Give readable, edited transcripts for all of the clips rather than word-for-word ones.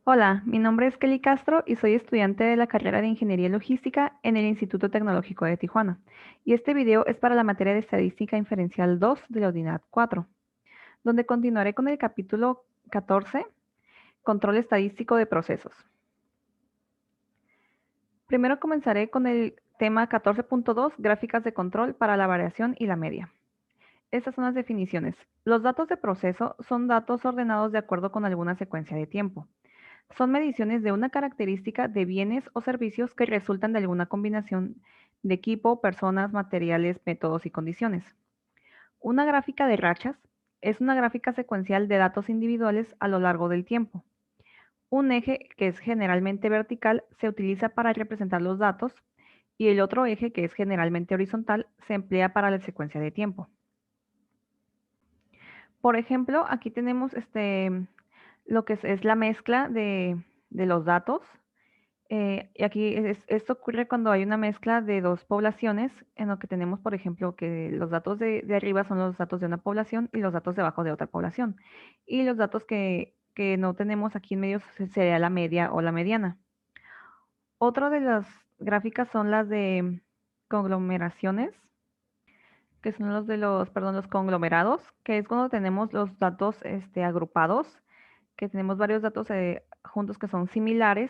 Hola, mi nombre es Kelly Castro y soy estudiante de la carrera de Ingeniería Logística en el Instituto Tecnológico de Tijuana. Y este video es para la materia de Estadística Inferencial 2 de la Unidad 4, donde continuaré con el capítulo 14, Control Estadístico de Procesos. Primero comenzaré con el tema 14.2, Gráficas de control para la variación y la media. Estas son las definiciones. Los datos de proceso son datos ordenados de acuerdo con alguna secuencia de tiempo. Son mediciones de una característica de bienes o servicios que resultan de alguna combinación de equipo, personas, materiales, métodos y condiciones. Una gráfica de rachas es una gráfica secuencial de datos individuales a lo largo del tiempo. Un eje, que es generalmente vertical, se utiliza para representar los datos y el otro eje, que es generalmente horizontal, se emplea para la secuencia de tiempo. Por ejemplo, aquí tenemos lo que es la mezcla de los datos. Y aquí esto ocurre cuando hay una mezcla de dos poblaciones, en lo que tenemos, por ejemplo, que los datos de arriba son los datos de una población y los datos de abajo de otra población. Y los datos que no tenemos aquí en medio sería la media o la mediana. Otra de las gráficas son las de conglomeraciones, que son los conglomerados, que es cuando tenemos los datos agrupados, que tenemos varios datos juntos que son similares,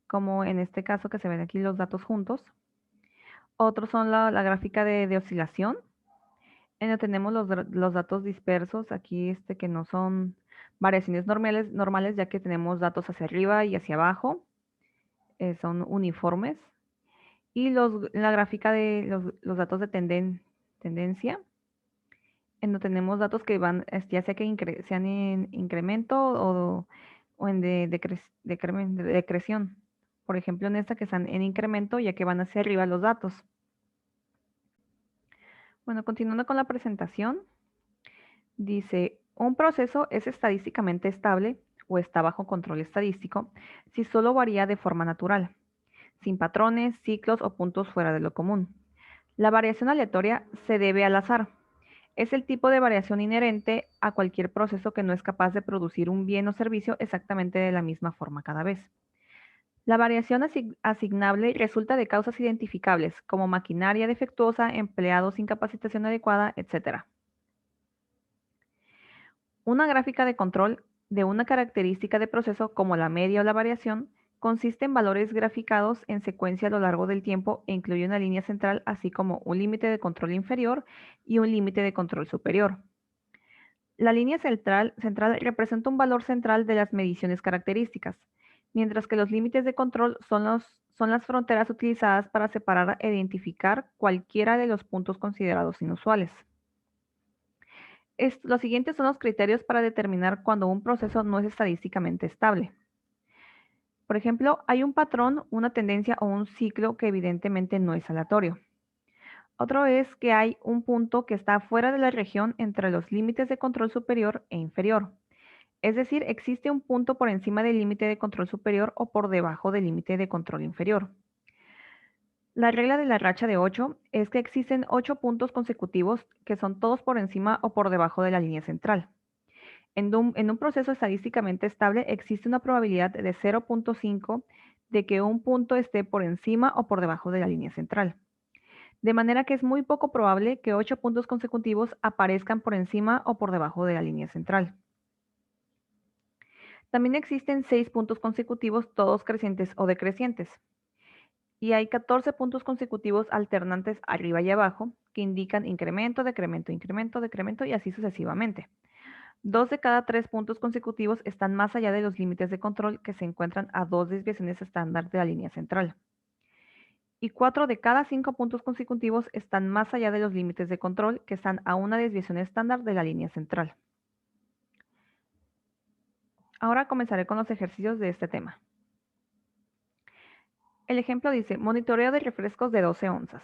como en este caso que se ven aquí los datos juntos. Otros son la gráfica de oscilación, en donde tenemos los datos dispersos, aquí que no son variaciones normales, ya que tenemos datos hacia arriba y hacia abajo, son uniformes. Y la gráfica de los datos de tendencia, en donde tenemos datos que van, ya sea que sean en incremento o en decreción. Por ejemplo, en esta que están en incremento, ya que van hacia arriba los datos. Bueno, continuando con la presentación, dice, un proceso es estadísticamente estable o está bajo control estadístico si solo varía de forma natural, sin patrones, ciclos o puntos fuera de lo común. La variación aleatoria se debe al azar. Es el tipo de variación inherente a cualquier proceso que no es capaz de producir un bien o servicio exactamente de la misma forma cada vez. La variación asignable resulta de causas identificables, como maquinaria defectuosa, empleados sin capacitación adecuada, etc. Una gráfica de control de una característica de proceso, como la media o la variación, consiste en valores graficados en secuencia a lo largo del tiempo e incluye una línea central, así como un límite de control inferior y un límite de control superior. La línea central representa un valor central de las mediciones características, mientras que los límites de control son las fronteras utilizadas para separar e identificar cualquiera de los puntos considerados inusuales. Los siguientes son los criterios para determinar cuando un proceso no es estadísticamente estable. Por ejemplo, hay un patrón, una tendencia o un ciclo que evidentemente no es aleatorio. Otro es que hay un punto que está fuera de la región entre los límites de control superior e inferior. Es decir, existe un punto por encima del límite de control superior o por debajo del límite de control inferior. La regla de la racha de 8 es que existen 8 puntos consecutivos que son todos por encima o por debajo de la línea central. En un proceso estadísticamente estable existe una probabilidad de 0.5 de que un punto esté por encima o por debajo de la línea central. De manera que es muy poco probable que 8 puntos consecutivos aparezcan por encima o por debajo de la línea central. También existen 6 puntos consecutivos, todos crecientes o decrecientes. Y hay 14 puntos consecutivos alternantes arriba y abajo, que indican incremento, decremento, incremento, decremento y así sucesivamente. 2 de cada 3 puntos consecutivos están más allá de los límites de control, que se encuentran a 2 desviaciones estándar de la línea central. Y 4 de cada 5 puntos consecutivos están más allá de los límites de control, que están a una desviación estándar de la línea central. Ahora comenzaré con los ejercicios de este tema. El ejemplo dice, monitoreo de refrescos de 12 onzas.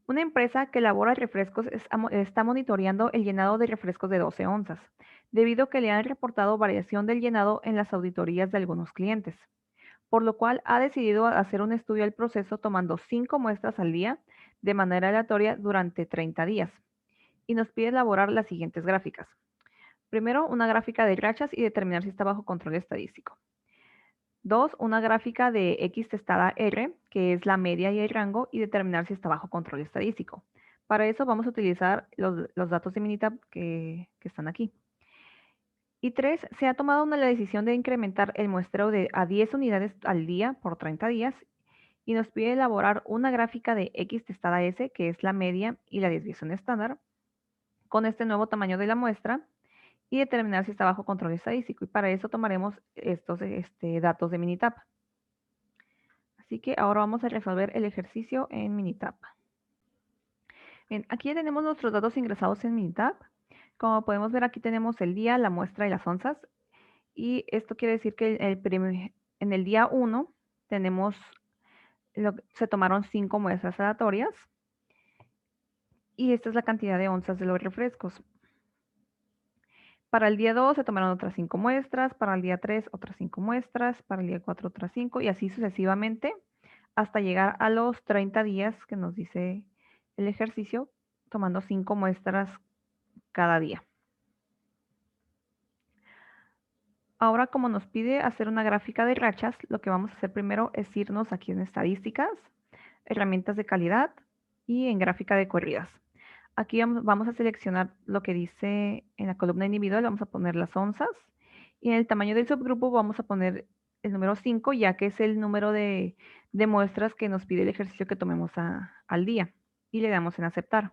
Una empresa que elabora refrescos está monitoreando el llenado de refrescos de 12 onzas, debido a que le han reportado variación del llenado en las auditorías de algunos clientes, por lo cual ha decidido hacer un estudio del proceso tomando 5 muestras al día de manera aleatoria durante 30 días, y nos pide elaborar las siguientes gráficas. Primero, una gráfica de rachas y determinar si está bajo control estadístico. 2, una gráfica de X testada R, que es la media y el rango, y determinar si está bajo control estadístico. Para eso vamos a utilizar los datos de Minitab que están aquí. Y 3, se ha tomado la decisión de incrementar el muestreo a 10 unidades al día por 30 días y nos pide elaborar una gráfica de X testada S, que es la media y la desviación estándar, con este nuevo tamaño de la muestra y determinar si está bajo control estadístico. Y para eso tomaremos estos datos de Minitab. Así que ahora vamos a resolver el ejercicio en Minitab. Bien, aquí ya tenemos nuestros datos ingresados en Minitab. Como podemos ver, aquí tenemos el día, la muestra y las onzas. Y esto quiere decir que en el día 1 tenemos, se tomaron 5 muestras aleatorias. Y esta es la cantidad de onzas de los refrescos. Para el día 2 se tomaron otras 5 muestras, para el día 3 otras 5 muestras, para el día 4 otras 5 y así sucesivamente hasta llegar a los 30 días que nos dice el ejercicio, tomando 5 muestras cada día. Ahora, como nos pide hacer una gráfica de rachas, lo que vamos a hacer primero es irnos aquí en estadísticas, herramientas de calidad y en gráfica de corridas. Aquí vamos a seleccionar lo que dice en la columna individual, vamos a poner las onzas y en el tamaño del subgrupo vamos a poner el número 5, ya que es el número de muestras que nos pide el ejercicio que tomemos al día y le damos en aceptar.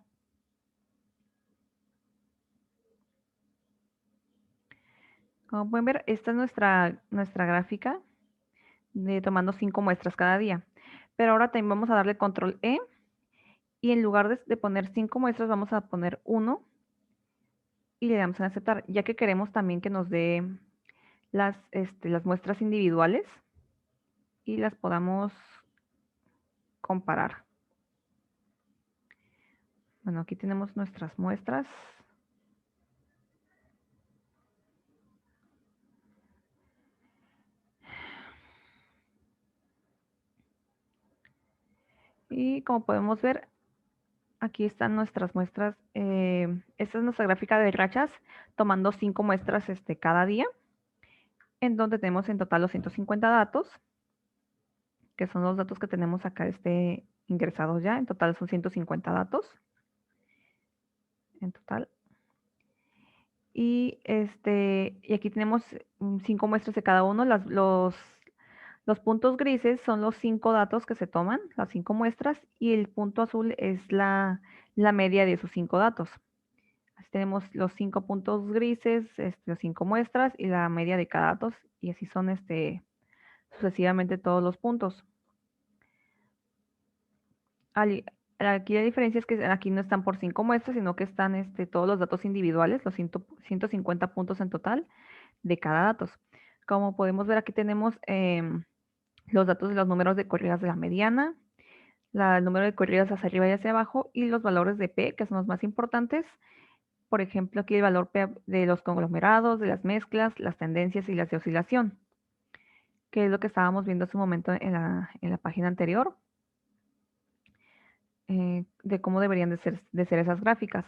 Como pueden ver, esta es nuestra gráfica de tomando 5 muestras cada día. Pero ahora también vamos a darle control E y en lugar de poner 5 muestras vamos a poner 1 y le damos en aceptar, ya que queremos también que nos dé las muestras individuales y las podamos comparar. Bueno, aquí tenemos nuestras muestras. Y como podemos ver, aquí están nuestras muestras. Esta es nuestra gráfica de rachas, tomando 5 muestras cada día, en donde tenemos en total los 150 datos, que son los datos que tenemos acá ingresados ya. En total son 150 datos. En total. Y aquí tenemos 5 muestras de cada uno. Los puntos grises son los 5 datos que se toman, las 5 muestras, y el punto azul es la media de esos 5 datos. Así tenemos los 5 puntos grises, los 5 muestras y la media de cada dato, y así son sucesivamente todos los puntos. Aquí la diferencia es que aquí no están por 5 muestras, sino que están todos los datos individuales, los 150 puntos en total de cada dato. Como podemos ver, aquí tenemos los datos de los números de corridas de la mediana, el número de corridas hacia arriba y hacia abajo, y los valores de P, que son los más importantes. Por ejemplo, aquí el valor P de los conglomerados, de las mezclas, las tendencias y las de oscilación, que es lo que estábamos viendo hace un momento en la página anterior. De cómo deberían de ser esas gráficas.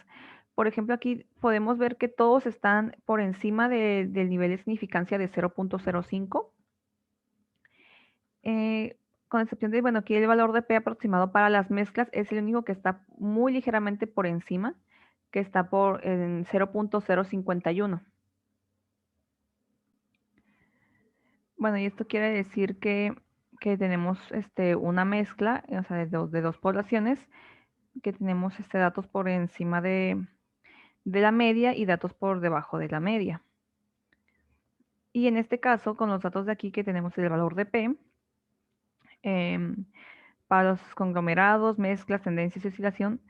Por ejemplo, aquí podemos ver que todos están por encima del nivel de significancia de 0.05. Con excepción de, bueno, aquí el valor de P aproximado para las mezclas es el único que está muy ligeramente por encima, que está en 0.051. Bueno, y esto quiere decir que tenemos una mezcla, o sea, de dos poblaciones, que tenemos datos por encima de la media y datos por debajo de la media. Y en este caso, con los datos de aquí que tenemos el valor de P, para los conglomerados, mezclas, tendencias y oscilación,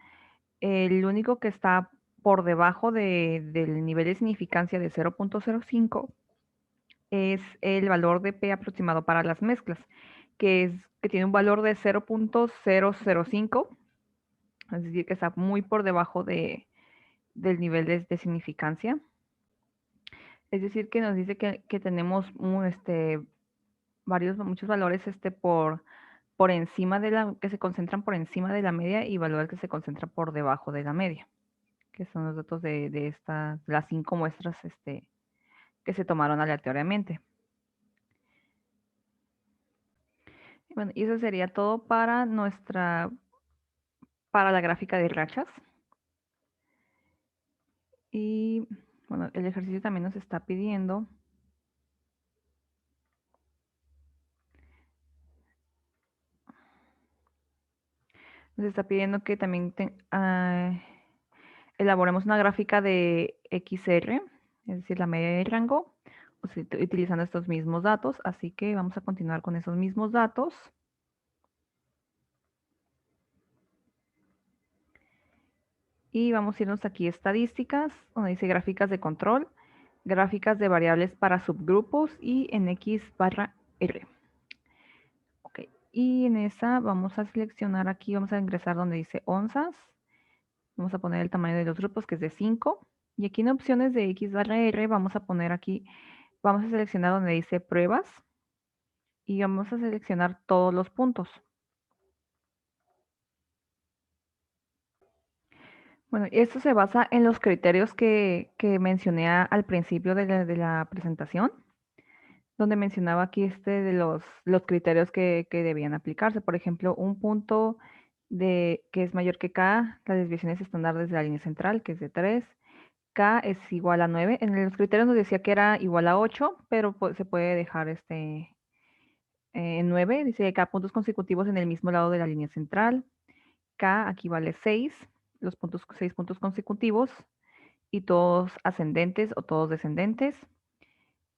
el único que está por debajo del nivel de significancia de 0.05 es el valor de P aproximado para las mezclas, que tiene un valor de 0.005, es decir, que está muy por debajo del nivel de significancia. Es decir, que nos dice que tenemos muchos valores por encima que se concentran por encima de la media y valores que se concentran por debajo de la media, que son los datos de las 5 muestras que se tomaron aleatoriamente. Bueno, y eso sería todo para para la gráfica de rachas. Y bueno, el ejercicio también nos está pidiendo que también elaboremos una gráfica de XR, es decir, la media de rango, utilizando estos mismos datos. Así que vamos a continuar con esos mismos datos. Y vamos a irnos aquí a estadísticas, donde dice gráficas de control, gráficas de variables para subgrupos y en X barra R. Ok, y en esa vamos a seleccionar aquí, vamos a ingresar donde dice onzas. Vamos a poner el tamaño de los grupos, que es de 5. Y aquí en opciones de X barra R vamos a poner aquí, vamos a seleccionar donde dice pruebas y vamos a seleccionar todos los puntos. Bueno, esto se basa en los criterios que mencioné al principio de la presentación, donde mencionaba aquí de los criterios que debían aplicarse. Por ejemplo, un punto que es mayor que K, las desviaciones estándares de la línea central, que es de 3. K es igual a 9. En los criterios nos decía que era igual a 8, pero pues, se puede dejar en 9. Dice K puntos consecutivos en el mismo lado de la línea central. K aquí vale 6, 6 puntos consecutivos y todos ascendentes o todos descendentes.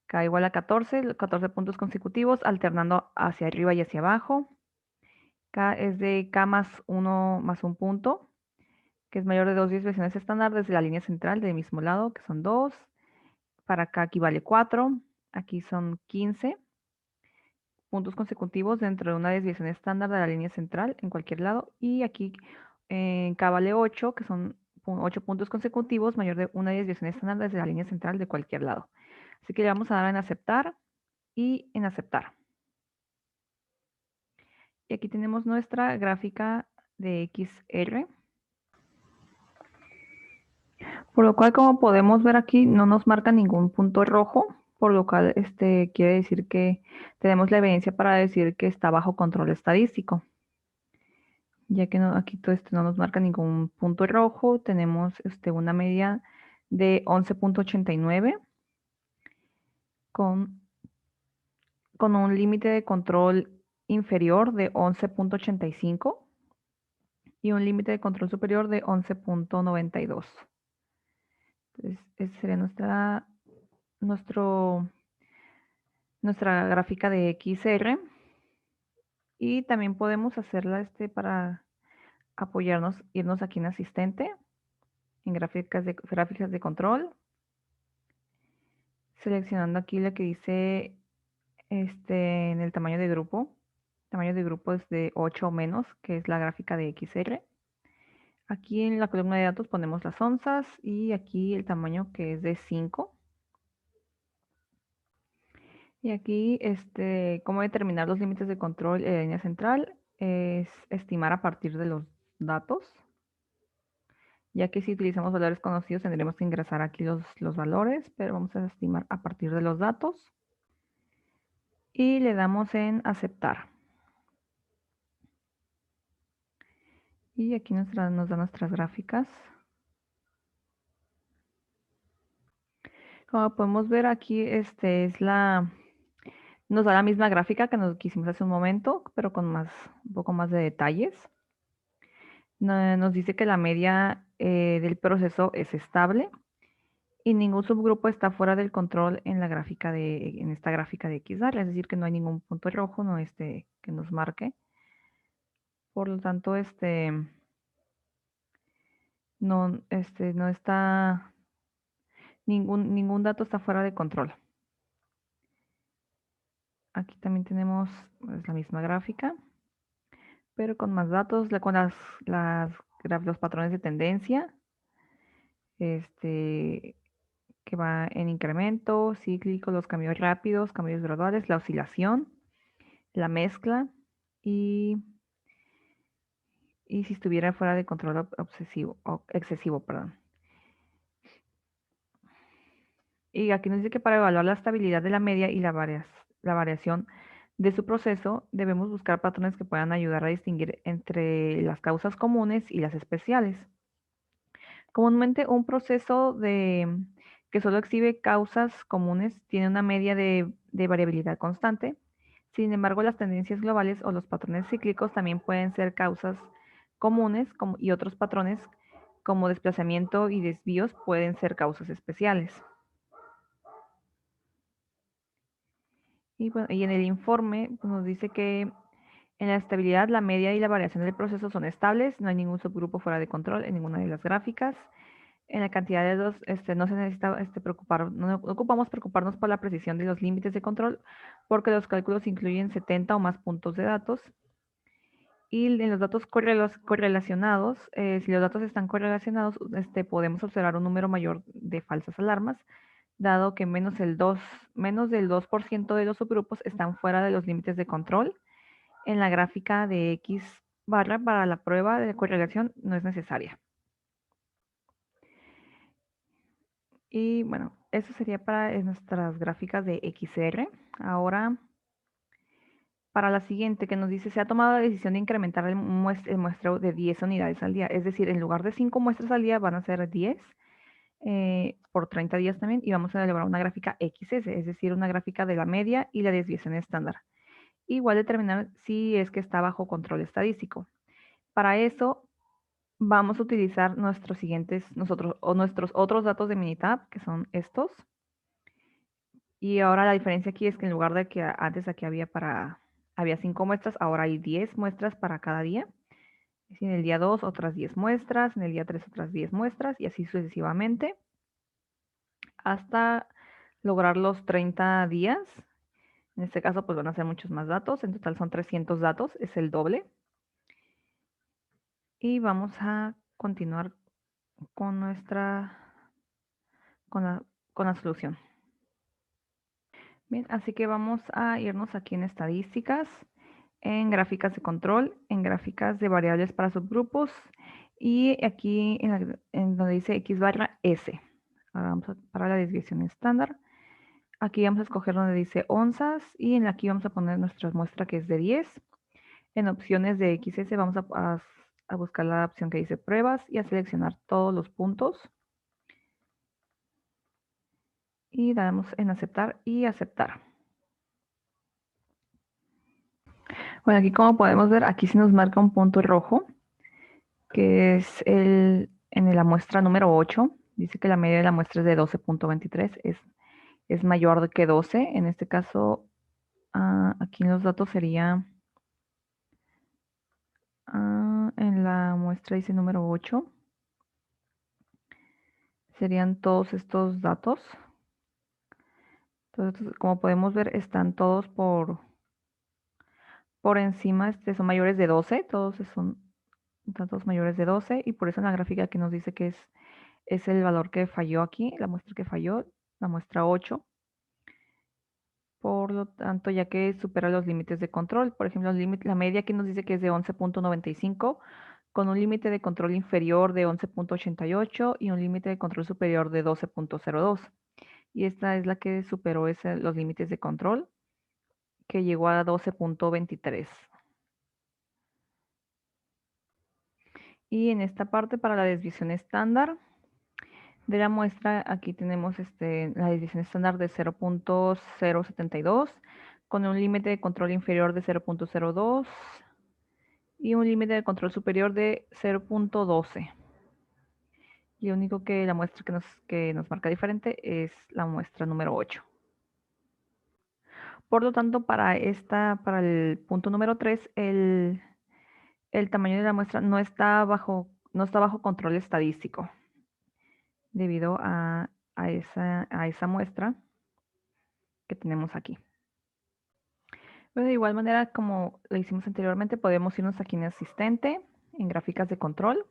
K igual a 14, 14 puntos consecutivos alternando hacia arriba y hacia abajo. K es de K más 1 más un punto, que es mayor de 2 desviaciones estándar desde la línea central del mismo lado, que son 2. Para acá aquí vale 4, aquí son 15 puntos consecutivos dentro de una desviación estándar de la línea central en cualquier lado. Y aquí en K vale 8, que son 8 puntos consecutivos mayor de una desviación estándar desde la línea central de cualquier lado. Así que le vamos a dar en aceptar y en aceptar. Y aquí tenemos nuestra gráfica de XR. Por lo cual, como podemos ver aquí, no nos marca ningún punto rojo, por lo cual quiere decir que tenemos la evidencia para decir que está bajo control estadístico. Ya que aquí todo esto no nos marca ningún punto rojo, tenemos una media de 11.89 con, con un límite de control inferior de 11.85 y un límite de control superior de 11.92. Entonces, esa sería nuestra gráfica de XR. Y también podemos hacerla para apoyarnos, irnos aquí en asistente, en gráficas de control, seleccionando aquí lo que dice en el tamaño de grupo. Tamaño de grupo es de 8 o menos, que es la gráfica de XR. Aquí en la columna de datos ponemos las onzas y aquí el tamaño que es de 5. Y aquí, cómo determinar los límites de control en la línea central es estimar a partir de los datos, ya que si utilizamos valores conocidos tendremos que ingresar aquí los valores, pero vamos a estimar a partir de los datos. Y le damos en aceptar. Y aquí nos da nuestras gráficas. Como podemos ver aquí, nos da la misma gráfica que hicimos hace un momento, pero con un poco más de detalles. Nos dice que la media del proceso es estable y ningún subgrupo está fuera del control en esta gráfica de XR, es decir, que no hay ningún punto rojo que nos marque. Por lo tanto, no está, ningún dato está fuera de control. Aquí también tenemos pues, la misma gráfica, pero con más datos, con los patrones de tendencia, que va en incremento, cíclico, los cambios rápidos, cambios graduales, la oscilación, la mezcla y si estuviera fuera de control excesivo, perdón. Y aquí nos dice que para evaluar la estabilidad de la media y la variación de su proceso, debemos buscar patrones que puedan ayudar a distinguir entre las causas comunes y las especiales. Comúnmente un proceso que solo exhibe causas comunes tiene una media de variabilidad constante. Sin embargo, las tendencias globales o los patrones cíclicos también pueden ser causas comunes y otros patrones como desplazamiento y desvíos pueden ser causas especiales. Y, bueno, y en el informe pues, nos dice que en la estabilidad, la media y la variación del proceso son estables, no hay ningún subgrupo fuera de control en ninguna de las gráficas. En la cantidad de datos no se necesita no ocupamos preocuparnos por la precisión de los límites de control porque los cálculos incluyen 70 o más puntos de datos. Y en los datos correlacionados, si los datos están correlacionados, podemos observar un número mayor de falsas alarmas, dado que menos del 2% de los subgrupos están fuera de los límites de control. En la gráfica de X barra para la prueba de correlación no es necesaria. Y bueno, eso sería para nuestras gráficas de XR. Ahora, para la siguiente que nos dice, se ha tomado la decisión de incrementar el muestreo de 10 unidades al día. Es decir, en lugar de 5 muestras al día van a ser 10 por 30 días también. Y vamos a elaborar una gráfica XS, es decir, una gráfica de la media y la desviación estándar. Igual determinar si es que está bajo control estadístico. Para eso vamos a utilizar nuestros otros datos de Minitab, que son estos. Y ahora la diferencia aquí es que en lugar de que antes aquí había 5 muestras, ahora hay 10 muestras para cada día. En el día 2 otras 10 muestras, en el día 3 otras 10 muestras y así sucesivamente hasta lograr los 30 días. En este caso pues van a ser muchos más datos, en total son 300 datos, es el doble. Y vamos a continuar con con la solución. Bien, así que vamos a irnos aquí en estadísticas, en gráficas de control, en gráficas de variables para subgrupos y aquí en donde dice X barra S. Ahora vamos para la desviación estándar. Aquí vamos a escoger donde dice onzas y aquí vamos a poner nuestra muestra que es de 10. En opciones de XS vamos a buscar la opción que dice pruebas y a seleccionar todos los puntos. Y damos en aceptar y aceptar. Bueno, aquí como podemos ver, aquí se nos marca un punto rojo, que es en la muestra número 8. Dice que la media de la muestra es de 12.23, es mayor que 12. En este caso, aquí en los datos sería, en la muestra dice número 8, serían todos estos datos. Entonces, como podemos ver, están todos por encima, son mayores de 12, todos son datos mayores de 12 y por eso en la gráfica que nos dice que es el valor que falló aquí, la muestra que falló, la muestra 8. Por lo tanto, ya que supera los límites de control, por ejemplo, la media aquí nos dice que es de 11.95, con un límite de control inferior de 11.88 y un límite de control superior de 12.02. Y esta es la que superó los límites de control, que llegó a 12.23. Y en esta parte, para la desviación estándar de la muestra, aquí tenemos la desviación estándar de 0.072, con un límite de control inferior de 0.02 y un límite de control superior de 0.12. Y lo único que la muestra que nos marca diferente es la muestra número 8. Por lo tanto, para el punto número 3, el tamaño de la muestra no está bajo control estadístico debido a esa muestra que tenemos aquí. Pero de igual manera, como lo hicimos anteriormente, podemos irnos aquí en asistente, en gráficas de control.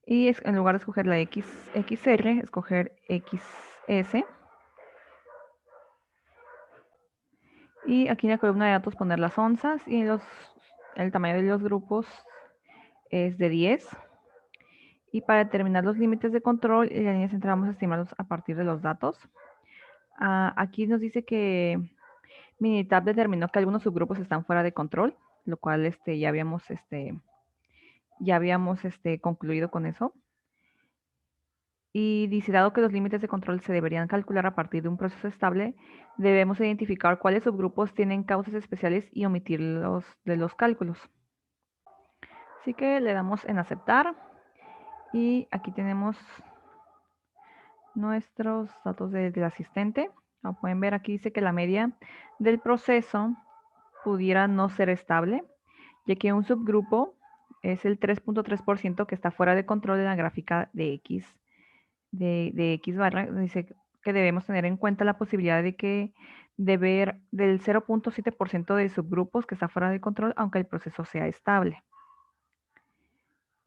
Y en lugar de escoger la XR, escoger XS. Y aquí en la columna de datos poner las onzas y el tamaño de los grupos es de 10. Y para determinar los límites de control y la línea central vamos a estimarlos a partir de los datos. Aquí nos dice que Minitab determinó que algunos subgrupos están fuera de control, lo cual ya habíamos concluido con eso. Y dice, dado que los límites de control se deberían calcular a partir de un proceso estable, debemos identificar cuáles subgrupos tienen causas especiales y omitirlos de los cálculos. Así que le damos en aceptar y aquí tenemos nuestros datos del asistente. Como pueden ver, aquí dice que la media del proceso pudiera no ser estable, ya que un subgrupo es el 3.3% que está fuera de control de la gráfica de X de X barra. Dice que debemos tener en cuenta la posibilidad de ver del 0.7% de subgrupos que está fuera de control, aunque el proceso sea estable.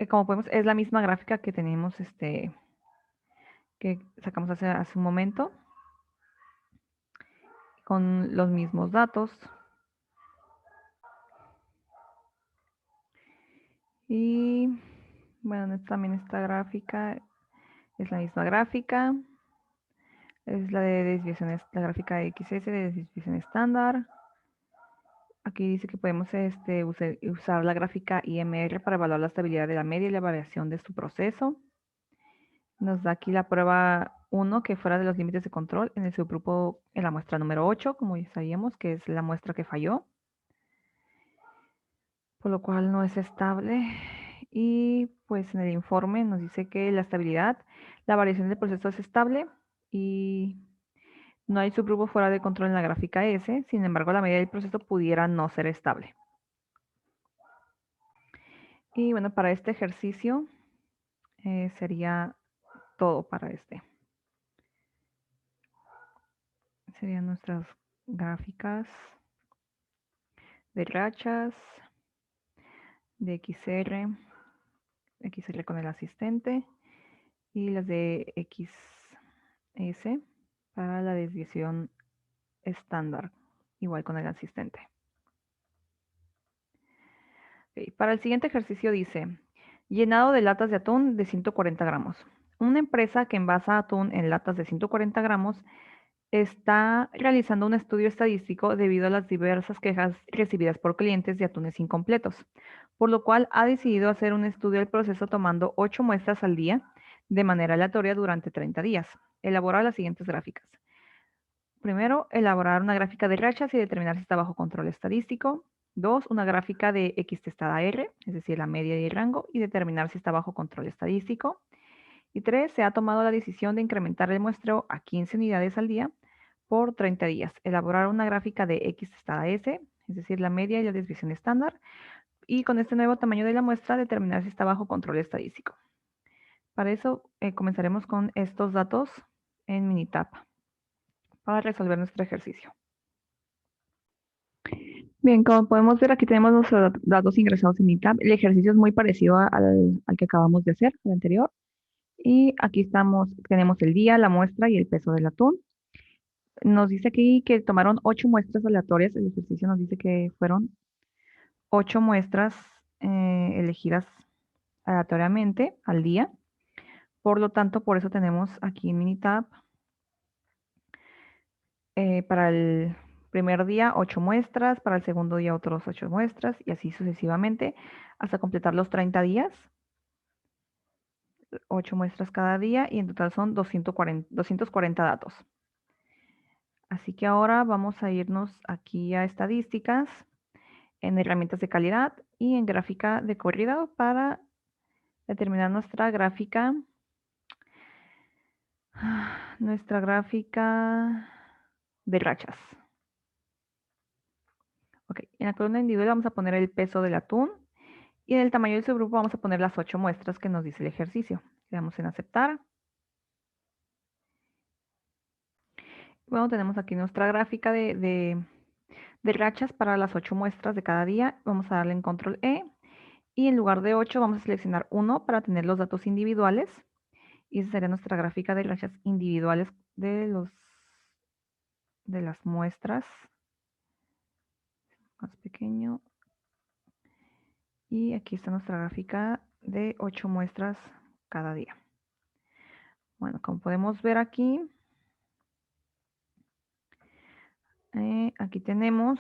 Como podemos, es la misma gráfica que tenemos, que sacamos hace un momento, con los mismos datos. Y bueno, también esta gráfica es la misma gráfica. Es la de desviación, la gráfica de XS de desviación estándar. Aquí dice que podemos usar la gráfica IMR para evaluar la estabilidad de la media y la variación de su proceso. Nos da aquí la prueba 1 que fuera de los límites de control en el subgrupo en la muestra número 8, como ya sabíamos, que es la muestra que falló, por lo cual no es estable. Y pues en el informe nos dice que la estabilidad, la variación del proceso es estable y no hay subgrupo fuera de control en la gráfica S, sin embargo la medida del proceso pudiera no ser estable. Y bueno, para este ejercicio sería todo para este. Serían nuestras gráficas de rachas, de XR con el asistente y las de XS para la desviación estándar, igual con el asistente. Okay. Para el siguiente ejercicio dice, llenado de latas de atún de 140 gramos. Una empresa que envasa atún en latas de 140 gramos está realizando un estudio estadístico debido a las diversas quejas recibidas por clientes de atunes incompletos, por lo cual ha decidido hacer un estudio del proceso tomando 8 muestras al día de manera aleatoria durante 30 días. Elaborar las siguientes gráficas. Primero, elaborar una gráfica de rachas y determinar si está bajo control estadístico. 2, una gráfica de X testada R, es decir, la media y el rango, y determinar si está bajo control estadístico. Y 3, se ha tomado la decisión de incrementar el muestreo a 15 unidades al día por 30 días. Elaborar una gráfica de X testada S, es decir, la media y la desviación estándar. Y con este nuevo tamaño de la muestra, determinar si está bajo control estadístico. Para eso, comenzaremos con estos datos en Minitab para resolver nuestro ejercicio. Bien, como podemos ver, aquí tenemos nuestros datos ingresados en Minitab. El ejercicio es muy parecido al que acabamos de hacer, el anterior. Y aquí tenemos el día, la muestra y el peso del atún. Nos dice aquí que tomaron 8 muestras aleatorias. El ejercicio nos dice que fueron 8 muestras elegidas aleatoriamente al día. Por lo tanto, por eso tenemos aquí en Minitab para el primer día 8 muestras, para el segundo día otros 8 muestras y así sucesivamente hasta completar los 30 días. 8 muestras cada día y en total son 240 datos. Así que ahora vamos a irnos aquí a estadísticas, en herramientas de calidad y en gráfica de corrido para determinar nuestra gráfica de rachas. Ok, en la columna individual vamos a poner el peso del atún y en el tamaño del subgrupo vamos a poner las 8 muestras que nos dice el ejercicio. Le damos en aceptar. Bueno, tenemos aquí nuestra gráfica de rachas para las 8 muestras de cada día. Vamos a darle en control E y en lugar de 8 vamos a seleccionar 1 para tener los datos individuales. Y esa sería nuestra gráfica de rachas individuales de las muestras. Más pequeño. Y aquí está nuestra gráfica de 8 muestras cada día. Bueno, como podemos ver aquí, Aquí tenemos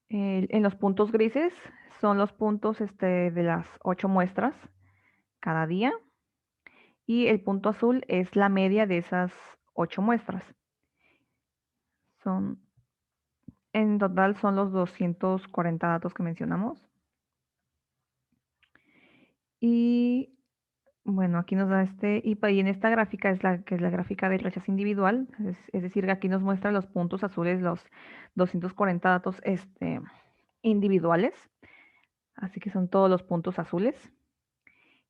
en los puntos grises, son los puntos de las 8 muestras cada día. Y el punto azul es la media de esas 8 muestras. En total son los 240 datos que mencionamos. Y bueno, aquí nos da y en esta gráfica que es la gráfica de rachas individual, es decir, aquí nos muestra los puntos azules, los 240 datos individuales, así que son todos los puntos azules.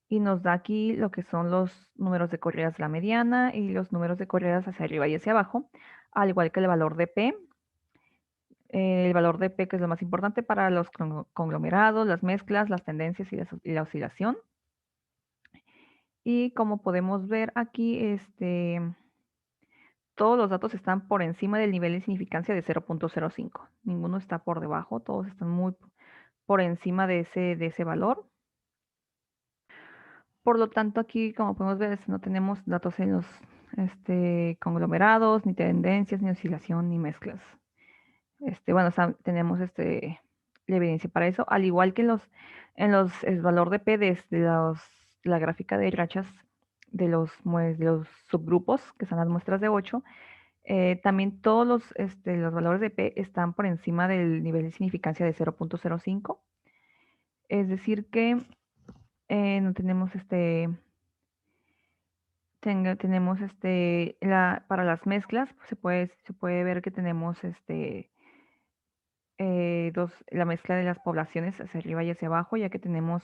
Y nos da aquí lo que son los números de corridas de la mediana y los números de corridas hacia arriba y hacia abajo, al igual que el valor de P. El valor de P, que es lo más importante para los conglomerados, las mezclas, las tendencias y la oscilación. Y como podemos ver aquí, todos los datos están por encima del nivel de significancia de 0.05. Ninguno está por debajo, todos están muy por encima de ese valor. Por lo tanto, aquí, como podemos ver, no tenemos datos en los conglomerados, ni tendencias, ni oscilación, ni mezclas. Bueno, tenemos la evidencia para eso, al igual que el valor de P de la gráfica de rachas de los subgrupos, que son las muestras de 8, también todos los valores de P están por encima del nivel de significancia de 0.05. Es decir que no tenemos tenemos para las mezclas, pues, se puede ver que tenemos la mezcla de las poblaciones hacia arriba y hacia abajo, ya que tenemos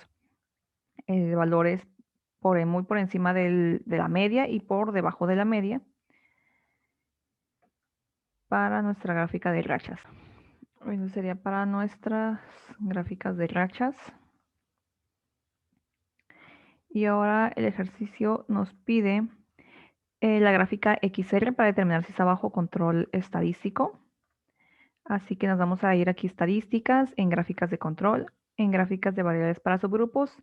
valores muy por encima de la media y por debajo de la media para nuestra gráfica de rachas. Eso sería para nuestras gráficas de rachas. Y ahora el ejercicio nos pide la gráfica XR para determinar si está bajo control estadístico. Así que nos vamos a ir aquí estadísticas, en gráficas de control, en gráficas de variables para subgrupos,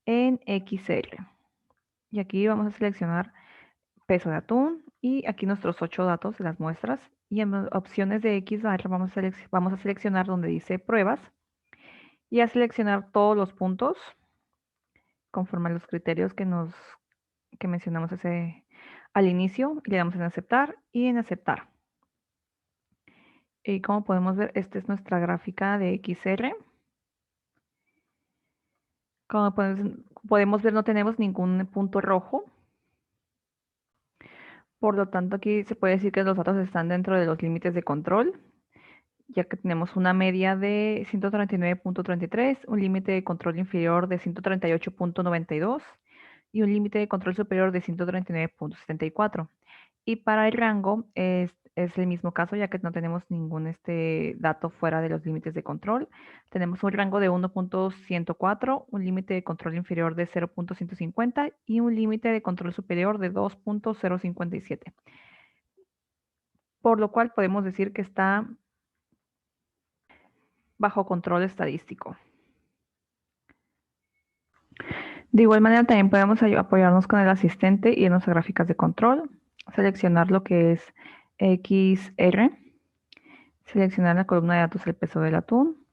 en XR. Y aquí vamos a seleccionar peso de atún y aquí nuestros 8 datos de las muestras. Y en opciones de XR vamos a seleccionar donde dice pruebas y a seleccionar todos los puntos conforme a los criterios que mencionamos al inicio y le damos en aceptar y en aceptar. Y como podemos ver, esta es nuestra gráfica de XR. Como podemos ver, no tenemos ningún punto rojo. Por lo tanto, aquí se puede decir que los datos están dentro de los límites de control, ya que tenemos una media de 139.33, un límite de control inferior de 138.92 y un límite de control superior de 139.74. Y para el rango es el mismo caso, ya que no tenemos ningún dato fuera de los límites de control. Tenemos un rango de 1.104, un límite de control inferior de 0.150 y un límite de control superior de 2.057. Por lo cual podemos decir que está bajo control estadístico. De igual manera, también podemos apoyarnos con el asistente y en nuestras gráficas de control, seleccionar lo que es XR, seleccionar la columna de datos el peso del atún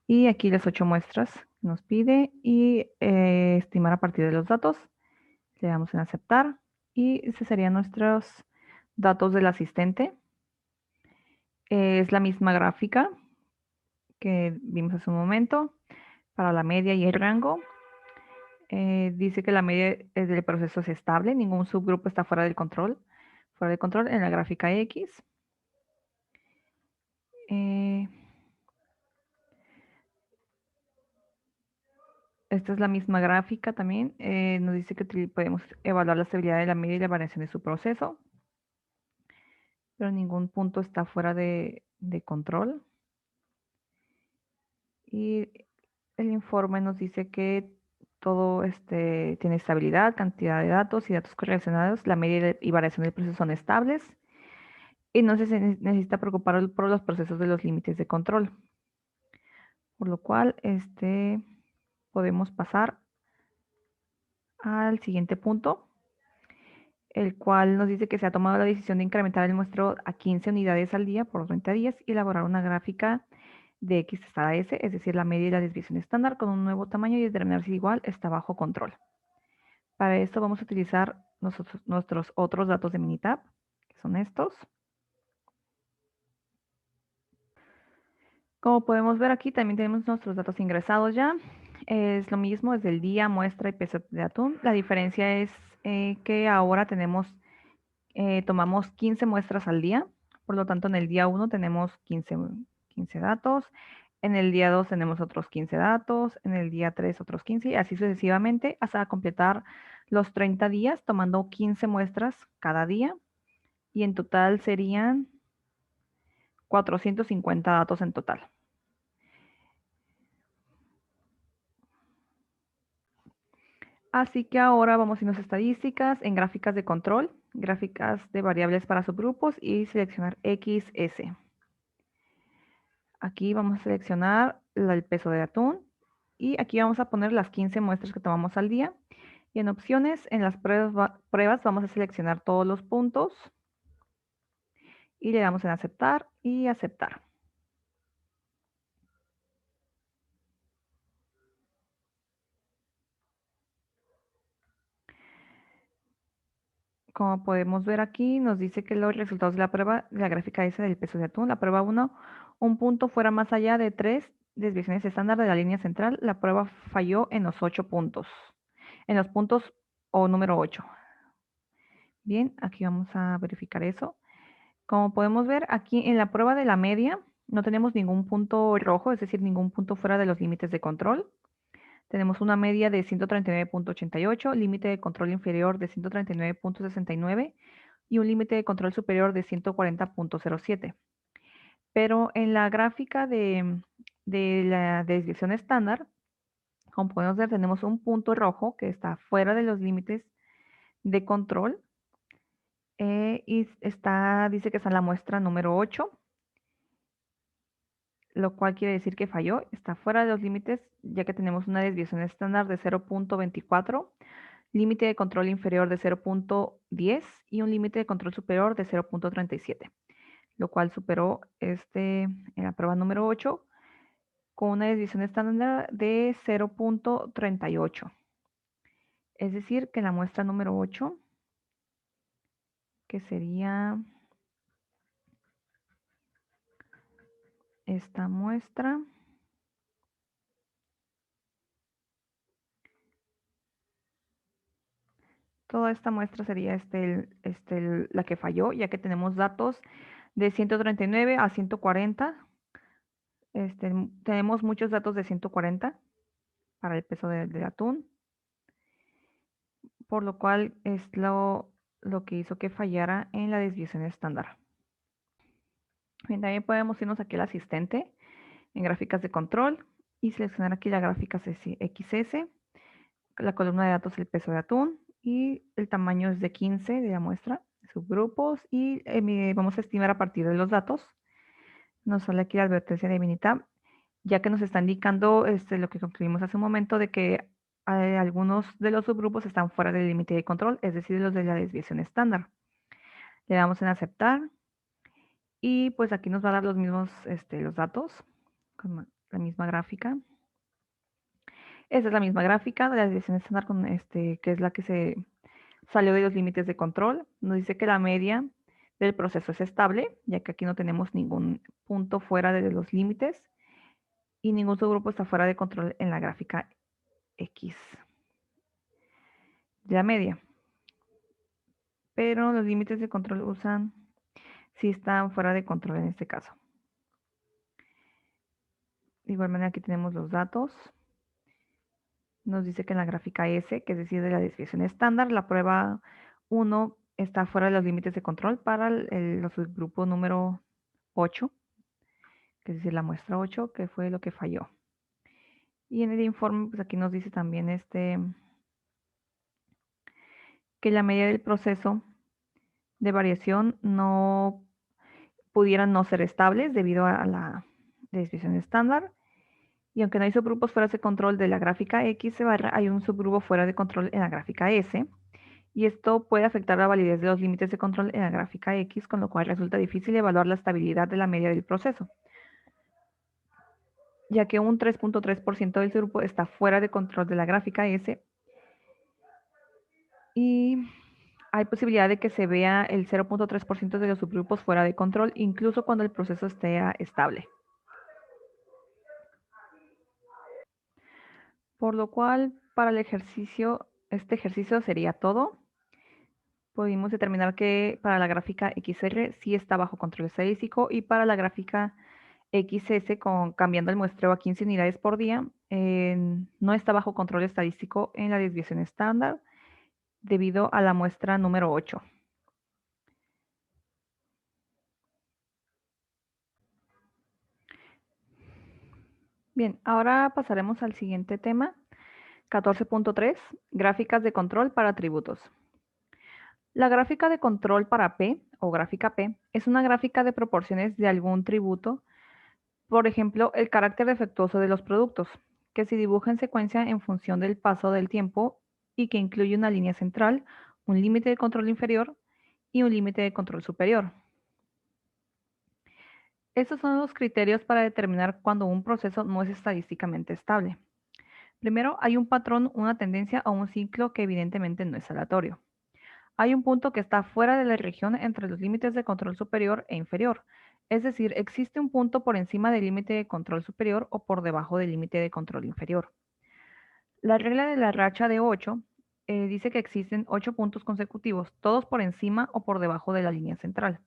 y aquí las 8 muestras que nos pide y estimar a partir de los datos. Le damos en aceptar y esos serían nuestros datos del asistente. Es la misma gráfica que vimos hace un momento para la media y el rango. Dice que la media del proceso es estable, ningún subgrupo está fuera del control en la gráfica X. Esta es la misma gráfica también. Nos dice que podemos evaluar la estabilidad de la media y la variación de su proceso, pero ningún punto está fuera de control. Y el informe nos dice que todo tiene estabilidad, cantidad de datos y datos correlacionados, la media y variación del proceso son estables y no se necesita preocupar por los procesos de los límites de control. Por lo cual, podemos pasar al siguiente punto. el cual nos dice que se ha tomado la decisión de incrementar el muestreo a 15 unidades al día por 30 días y elaborar una gráfica de X testada S, es decir, la media y la desviación estándar con un nuevo tamaño y determinar si igual está bajo control. Para esto vamos a utilizar nuestros otros datos de Minitab, que son estos. Como podemos ver aquí, también tenemos nuestros datos ingresados ya. Es lo mismo, es del día, muestra y peso de atún. La diferencia es que ahora tomamos 15 muestras al día. Por lo tanto, en el día 1 tenemos 15 datos. En el día 2 tenemos otros 15 datos. En el día 3 otros 15 y así sucesivamente hasta completar los 30 días tomando 15 muestras cada día. Y en total serían 450 datos en total. Así que ahora vamos a irnos a estadísticas, en gráficas de control, gráficas de variables para subgrupos y seleccionar XS. Aquí vamos a seleccionar el peso de atún y aquí vamos a poner las 15 muestras que tomamos al día. Y en opciones, en las pruebas vamos a seleccionar todos los puntos y le damos en aceptar y aceptar. Como podemos ver aquí, nos dice que los resultados de la prueba, la gráfica S del peso de atún, la prueba 1, un punto fuera más allá de 3 desviaciones estándar de la línea central, la prueba falló en los 8 puntos, en los puntos o número 8. Bien, aquí vamos a verificar eso. Como podemos ver, aquí en la prueba de la media no tenemos ningún punto rojo, es decir, ningún punto fuera de los límites de control. Tenemos una media de 139.88, límite de control inferior de 139.69 y un límite de control superior de 140.07. Pero en la gráfica de la desviación estándar, como podemos ver, tenemos un punto rojo que está fuera de los límites de control y dice que está en la muestra número 8, lo cual quiere decir que falló, está fuera de los límites ya que tenemos una desviación estándar de 0.24, límite de control inferior de 0.10 y un límite de control superior de 0.37, lo cual superó en la prueba número 8 con una desviación estándar de 0.38. Es decir, que en la muestra número 8, que sería esta muestra, toda esta muestra sería la que falló, ya que tenemos datos de 139 a 140. Tenemos muchos datos de 140 para el peso del atún, por lo cual es lo que hizo que fallara en la desviación estándar. Bien, también podemos irnos aquí al asistente en gráficas de control y seleccionar aquí la gráfica XS, la columna de datos el peso de atún y el tamaño es de 15 de la muestra, subgrupos y vamos a estimar a partir de los datos. Nos sale aquí la advertencia de Minitab, ya que nos está indicando lo que concluimos hace un momento de que algunos de los subgrupos están fuera del límite de control, es decir, los de la desviación estándar. Le damos en aceptar y pues aquí nos va a dar los mismos los datos con la misma gráfica. Esta es la misma gráfica de la desviación estándar con que es la que se salió de los límites de control. Nos dice que la media del proceso es estable, ya que aquí no tenemos ningún punto fuera de los límites y ningún subgrupo está fuera de control en la gráfica X de la media. Pero los límites de control si están fuera de control en este caso. De igual manera aquí tenemos los datos. Nos dice que en la gráfica S, que es decir, de la desviación estándar, la prueba 1 está fuera de los límites de control para el subgrupo número 8, que es decir, la muestra 8, que fue lo que falló. Y en el informe, pues aquí nos dice también que la medida del proceso de variación no pudieran no ser estables debido a la desviación estándar. Y aunque no hay subgrupos fuera de control de la gráfica X barra, hay un subgrupo fuera de control en la gráfica S. y esto puede afectar la validez de los límites de control en la gráfica X, con lo cual resulta difícil evaluar la estabilidad de la media del proceso, ya que un 3.3% del grupo está fuera de control de la gráfica S y hay posibilidad de que se vea el 0.3% de los subgrupos fuera de control, incluso cuando el proceso esté estable. Por lo cual, para el ejercicio, este ejercicio sería todo. Pudimos determinar que para la gráfica XR sí está bajo control estadístico y para la gráfica XS, cambiando el muestreo a 15 unidades por día, no está bajo control estadístico en la desviación estándar debido a la muestra número 8. Bien, ahora pasaremos al siguiente tema, 14.3, gráficas de control para atributos. La gráfica de control para P, o gráfica P, es una gráfica de proporciones de algún tributo, por ejemplo, el carácter defectuoso de los productos, que se dibuja en secuencia en función del paso del tiempo y que incluye una línea central, un límite de control inferior y un límite de control superior. Estos son los criterios para determinar cuando un proceso no es estadísticamente estable. Primero, hay un patrón, una tendencia o un ciclo que evidentemente no es aleatorio. Hay un punto que está fuera de la región entre los límites de control superior e inferior. Es decir, existe un punto por encima del límite de control superior o por debajo del límite de control inferior. La regla de la racha de 8 dice que existen 8 puntos consecutivos, todos por encima o por debajo de la línea central.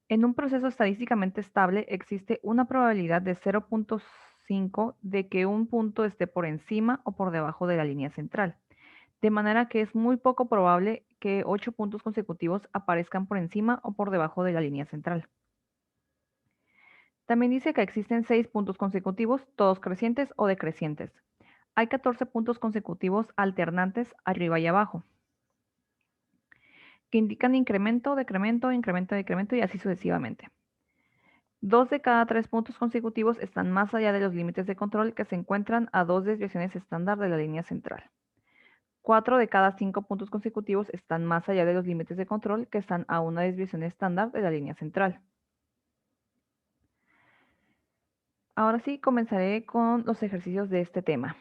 En un proceso estadísticamente estable existe una probabilidad de 0.5 de que un punto esté por encima o por debajo de la línea central, de manera que es muy poco probable que 8 puntos consecutivos aparezcan por encima o por debajo de la línea central. También dice que existen 6 puntos consecutivos, todos crecientes o decrecientes. Hay 14 puntos consecutivos alternantes arriba y abajo, que indican incremento, decremento, incremento, decremento y así sucesivamente. 2 de cada 3 puntos consecutivos están más allá de los límites de control que se encuentran a 2 desviaciones estándar de la línea central. 4 de cada 5 puntos consecutivos están más allá de los límites de control que están a una desviación estándar de la línea central. Ahora sí, comenzaré con los ejercicios de este tema.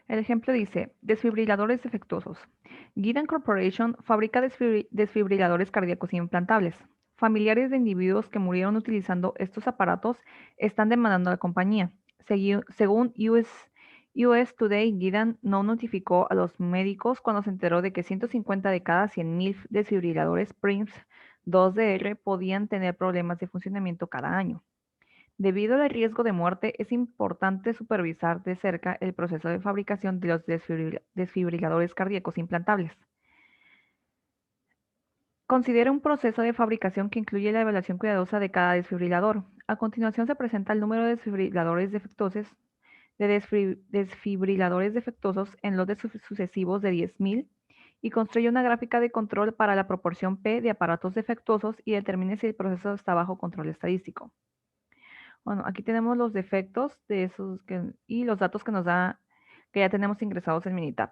El ejemplo dice, desfibriladores defectuosos. Gidan Corporation fabrica desfibriladores cardíacos implantables. Familiares de individuos que murieron utilizando estos aparatos están demandando a la compañía. Según US Today, Gidan no notificó a los médicos cuando se enteró de que 150 de cada 100.000 desfibriladores PRINCE 2DR podían tener problemas de funcionamiento cada año. Debido al riesgo de muerte, es importante supervisar de cerca el proceso de fabricación de los desfibriladores cardíacos implantables. Considera un proceso de fabricación que incluye la evaluación cuidadosa de cada desfibrilador. A continuación se presenta el número de desfibriladores defectuosos en lotes sucesivos de 10.000 y construye una gráfica de control para la proporción P de aparatos defectuosos y determine si el proceso está bajo control estadístico. Bueno, aquí tenemos los defectos de esos y los datos que nos da, que ya tenemos ingresados en Minitab.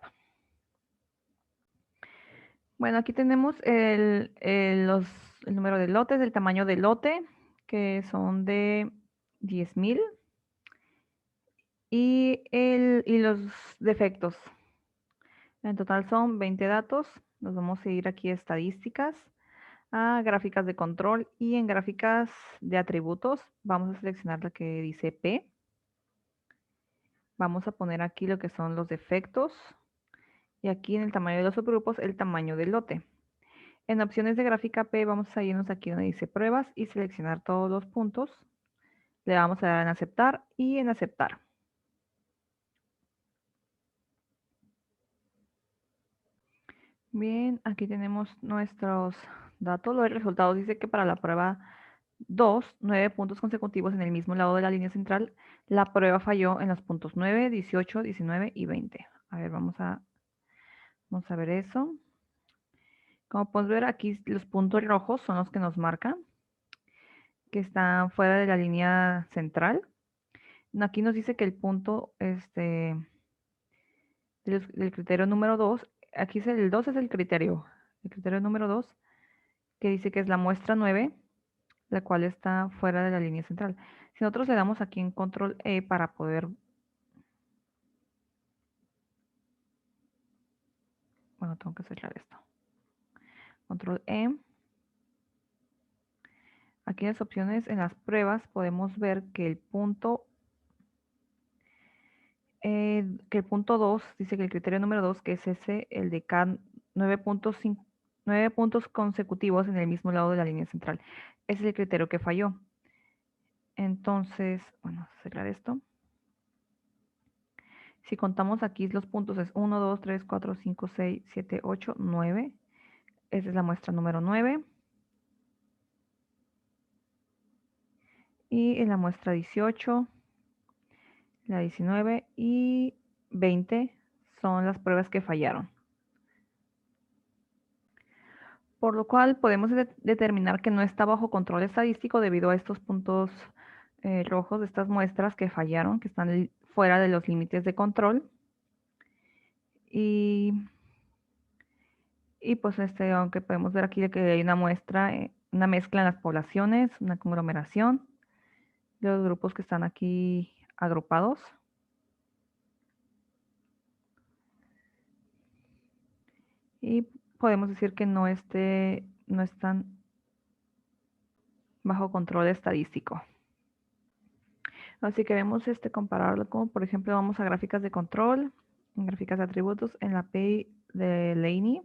Bueno, aquí tenemos el número de lotes, el tamaño del lote, que son de 10.000, y los defectos. En total son 20 datos. Nos vamos a ir aquí a estadísticas, a gráficas de control y en gráficas de atributos vamos a seleccionar la que dice P. Vamos a poner aquí lo que son los defectos y aquí en el tamaño de los subgrupos el tamaño del lote. En opciones de gráfica P vamos a irnos aquí donde dice pruebas y seleccionar todos los puntos. Le vamos a dar en aceptar y en aceptar. Bien, aquí tenemos nuestros datos. Los resultados dice que para la prueba 2, 9 puntos consecutivos en el mismo lado de la línea central. La prueba falló en los puntos 9, 18, 19 y 20. A ver, vamos a ver eso. Como podemos ver aquí, los puntos rojos son los que nos marcan que están fuera de la línea central. Aquí nos dice que el punto del criterio número 2. Aquí es el 2 es el criterio número 2, que dice que es la muestra 9, la cual está fuera de la línea central. Si nosotros le damos aquí en control E para poder, bueno, tengo que cerrar esto. Control E. Aquí en las opciones, en las pruebas, podemos ver que el punto 2 dice que el criterio número 2, que es ese, el de cada 9 puntos consecutivos en el mismo lado de la línea central. Ese es el criterio que falló. Entonces, bueno, cerrar esto. Si contamos aquí los puntos, es 1, 2, 3, 4, 5, 6, 7, 8, 9. Esa es la muestra número 9. Y en la muestra 18, la 19 y 20 son las pruebas que fallaron. Por lo cual podemos determinar que no está bajo control estadístico debido a estos puntos rojos de estas muestras que fallaron, que están fuera de los límites de control. Y pues aunque podemos ver aquí que hay una muestra, una mezcla en las poblaciones, una conglomeración de los grupos que están aquí agrupados. Y podemos decir que no están bajo control estadístico. Así que queremos compararlo con, por ejemplo, vamos a gráficas de control, en gráficas de atributos, en la API de Laney.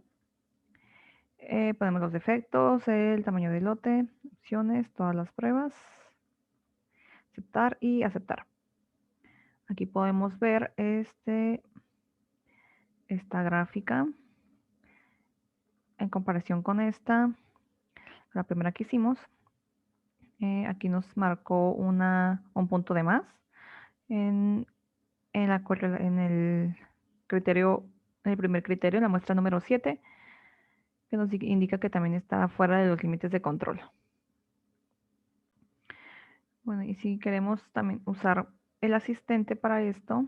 Ponemos los defectos, el tamaño del lote, opciones, todas las pruebas, aceptar y aceptar. Aquí podemos ver esta gráfica en comparación con la primera que hicimos. Aquí nos marcó un punto de más en el criterio, en el primer criterio, la muestra número 7, que nos indica que también está fuera de los límites de control. Bueno, y si queremos también usar el asistente para esto,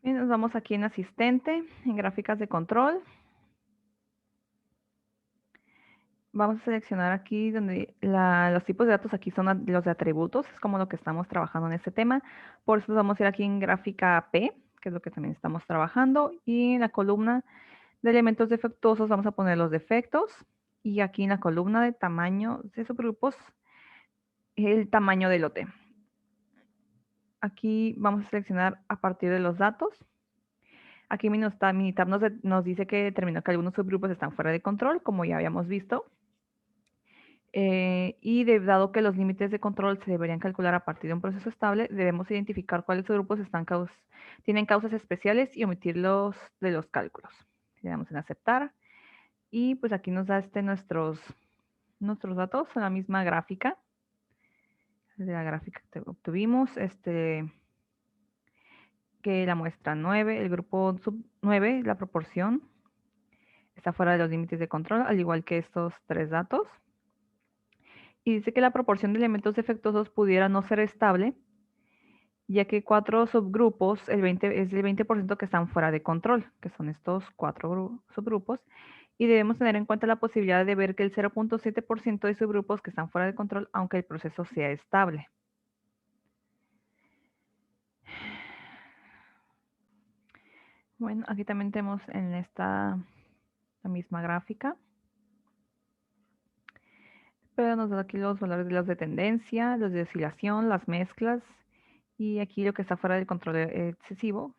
y nos vamos aquí en asistente, en gráficas de control. Vamos a seleccionar aquí donde los tipos de datos aquí son los de atributos, es como lo que estamos trabajando en este tema. Por eso vamos a ir aquí en gráfica P, que es lo que también estamos trabajando, y en la columna de elementos defectuosos vamos a poner los defectos, y aquí en la columna de tamaño de subgrupos, el tamaño del lote. Aquí vamos a seleccionar a partir de los datos. Aquí Minitab nos dice que determinó que algunos subgrupos están fuera de control, como ya habíamos visto. Dado que los límites de control se deberían calcular a partir de un proceso estable, debemos identificar cuáles subgrupos tienen causas especiales y omitirlos de los cálculos. Le damos en aceptar. Y pues aquí nos da nuestros datos en la misma gráfica. De la gráfica que obtuvimos, que la muestra 9, el grupo sub 9, la proporción, está fuera de los límites de control, al igual que estos tres datos. Y dice que la proporción de elementos defectuosos pudiera no ser estable, ya que 4 subgrupos, es el 20% que están fuera de control, que son estos 4 subgrupos, y debemos tener en cuenta la posibilidad de ver que el 0.7% de subgrupos que están fuera de control, aunque el proceso sea estable. Bueno, aquí también tenemos en la misma gráfica, pero nos da aquí los valores de los de tendencia, los de oscilación, las mezclas, y aquí lo que está fuera del control excesivo,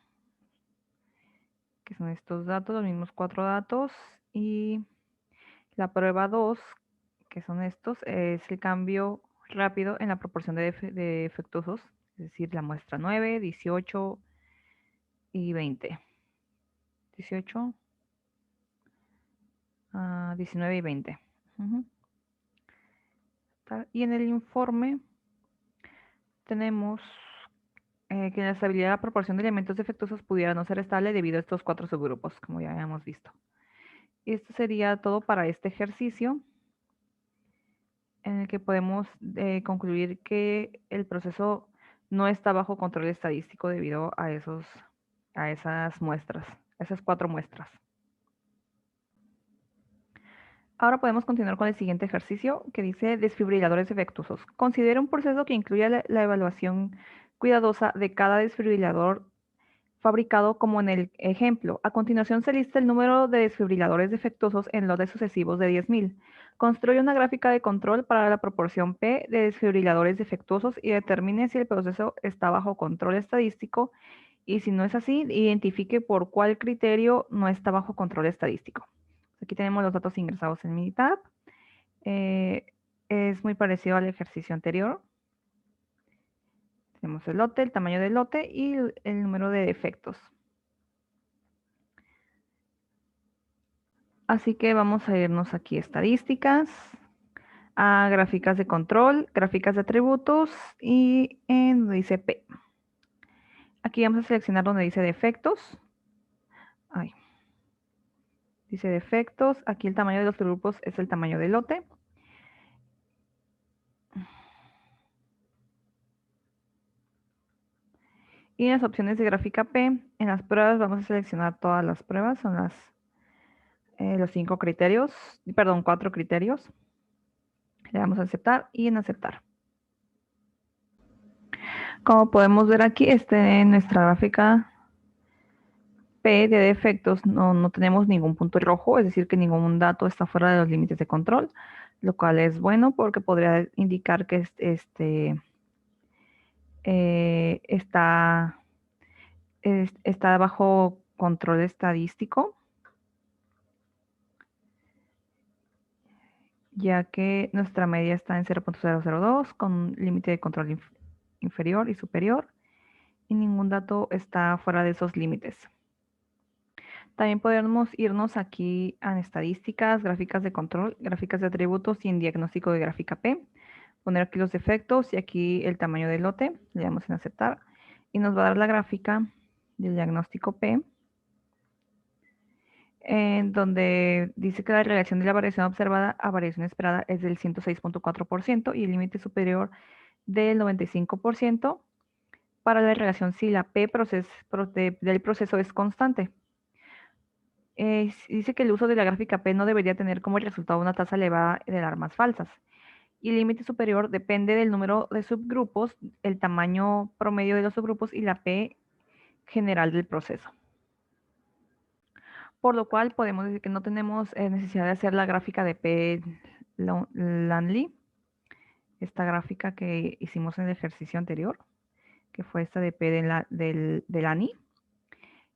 que son estos datos, los mismos 4 datos, y la prueba 2, que son estos, es el cambio rápido en la proporción de defectuosos, es decir, la muestra 9, 18 y 20. 18, 19 y 20. Y en el informe tenemos que la estabilidad de la proporción de elementos defectuosos pudiera no ser estable debido a estos 4 subgrupos, como ya habíamos visto. Y esto sería todo para este ejercicio, en el que podemos concluir que el proceso no está bajo control estadístico debido a esas muestras, esas 4 muestras. Ahora podemos continuar con el siguiente ejercicio que dice desfibriladores defectuosos. Considera un proceso que incluya la evaluación cuidadosa de cada desfibrilador fabricado como en el ejemplo. A continuación se lista el número de desfibriladores defectuosos en lotes sucesivos de 10.000. Construye una gráfica de control para la proporción P de desfibriladores defectuosos y determine si el proceso está bajo control estadístico y si no es así, identifique por cuál criterio no está bajo control estadístico. Aquí tenemos los datos ingresados en Minitab. Es muy parecido al ejercicio anterior. Tenemos el lote, el tamaño del lote y el número de defectos. Así que vamos a irnos aquí a estadísticas, a gráficas de control, gráficas de atributos y en donde dice P. Aquí vamos a seleccionar donde dice defectos. Ay. Dice defectos. Aquí el tamaño de los grupos es el tamaño del lote. Y en las opciones de gráfica P, en las pruebas vamos a seleccionar todas las pruebas, son los 5 criterios, perdón, 4 criterios. Le damos a aceptar y en aceptar. Como podemos ver aquí, en nuestra gráfica P de defectos no tenemos ningún punto rojo, es decir, que ningún dato está fuera de los límites de control, lo cual es bueno porque podría indicar que está bajo control estadístico, ya que nuestra media está en 0.002 con límite de control inferior y superior y ningún dato está fuera de esos límites. También podemos irnos aquí a estadísticas, gráficas de control, gráficas de atributos y en diagnóstico de gráfica P. Poner aquí los defectos y aquí el tamaño del lote. Le damos en aceptar y nos va a dar la gráfica del diagnóstico P, en donde dice que la relación de la variación observada a variación esperada es del 106.4% y el límite superior del 95% para la relación si la P del proceso es constante. Dice que el uso de la gráfica P no debería tener como resultado una tasa elevada de alarmas falsas. Y el límite superior depende del número de subgrupos, el tamaño promedio de los subgrupos y la P general del proceso. Por lo cual podemos decir que no tenemos necesidad de hacer la gráfica de P Lanley, esta gráfica que hicimos en el ejercicio anterior, que fue esta de P del ANI,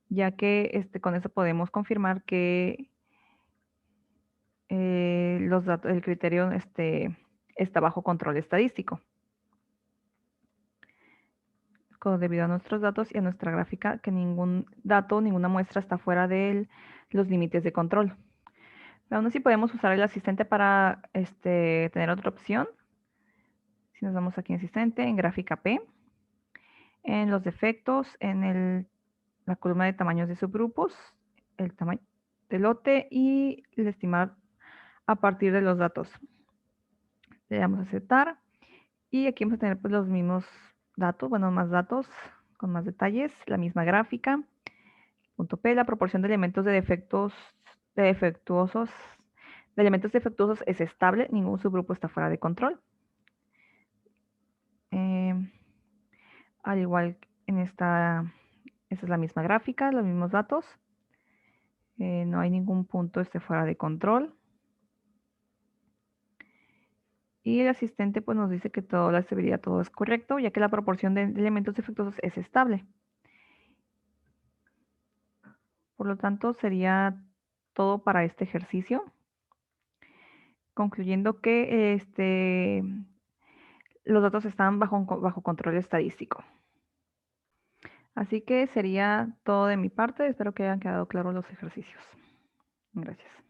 ya que con eso podemos confirmar que el criterio está bajo control estadístico. Debido a nuestros datos y a nuestra gráfica, que ningún dato, ninguna muestra está fuera de los límites de control. Pero aún así podemos usar el asistente para tener otra opción. Si nos vamos aquí en asistente, en gráfica P, en los defectos, en la columna de tamaños de subgrupos, el tamaño del lote y el estimar a partir de los datos. Le damos a aceptar y aquí vamos a tener pues los mismos datos, bueno, más datos con más detalles, la misma gráfica. Punto P, la proporción de elementos defectuosos es estable, ningún subgrupo está fuera de control. Al igual en esta es la misma gráfica, los mismos datos. No hay ningún punto fuera de control. Y el asistente pues nos dice que toda la estabilidad, todo es correcto, ya que la proporción de elementos defectuosos es estable. Por lo tanto, sería todo para este ejercicio. Concluyendo que los datos están bajo control estadístico. Así que sería todo de mi parte. Espero que hayan quedado claros los ejercicios. Gracias.